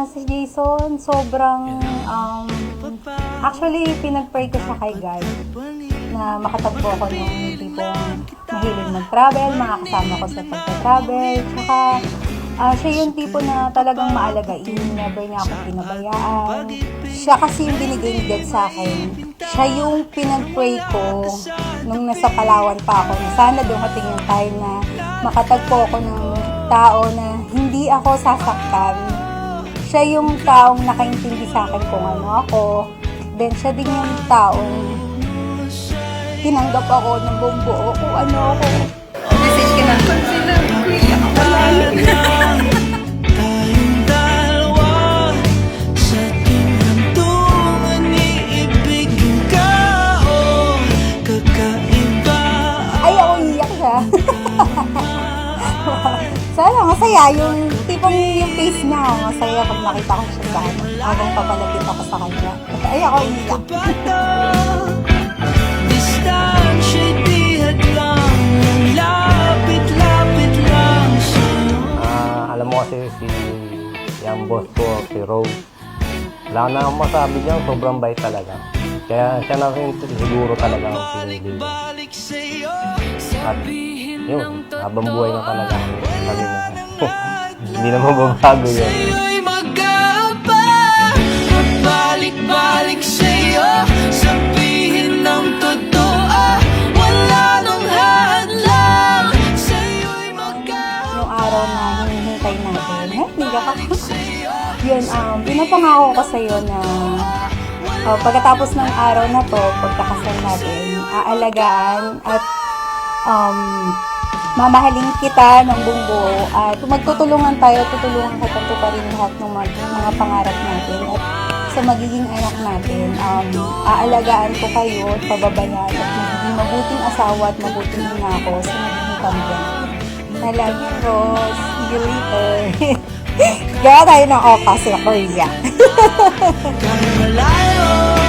Si Jason, sobrang, actually, pinag-pray ko siya kay God na makatagpo ako ng tipong mahilig mag-travel, makakasama ko sa pag-travel, tsaka siya yung tipo na talagang maalagain, never niya ako pinabayaan. Siya kasi yung binigay ni God sa akin. Siya yung pinag-pray ko nung nasa Palawan pa ako, na sana dumating yung time na makatagpo ako ng tao na hindi ako sasaktan. Siya yung taong nakaintindi sa akin kung ano ako. Then siya din yung taong tinanggap ako ng buong buo kung ano ako. Message ka na. Sila, kuya, Tayong dalawa sa tinantungan iibigin ka o kakaiba. Ay, ako iiyak siya. Sana masaya yung tipong yung face niya. Masaya pag nakita ko siya sa akin. Habang papalapit ako sa kanya. Ay, ako iiyak. Distansya di hadlang, lapit-lapit lang sa'yo. Alam mo kasi yung boss ko, si Rose, wala na akong masabi niya, sobrang bait talaga. Kaya siya na rin siguro talaga ang pinili. At yun, habang buhay na talaga kami na. Hindi na mababago yun. Sa'yo'y mag-aaba at balik-balik sa'yo, sabihin ng totoo, wala nang hadlang. Sa'yo'y mag-aaba. Yung araw na hinihintay natin. Nagigak ako. Yun, pinapangako ko sa'yo na pagkatapos ng araw na to, pagkakasal natin, aalagaan at mamahalin kita ng buong buo at magtutulungan tayo, tutulungan kita tuparin lahat ng mga pangarap natin at sa magiging anak natin, aalagaan ko kayo at pababayaan at magiging mabuting asawa at mabuting ina ko sa magiging pamilya. I love you, Rose. See you later. Gaya tayo ng oka sa Korea. Kahit malayo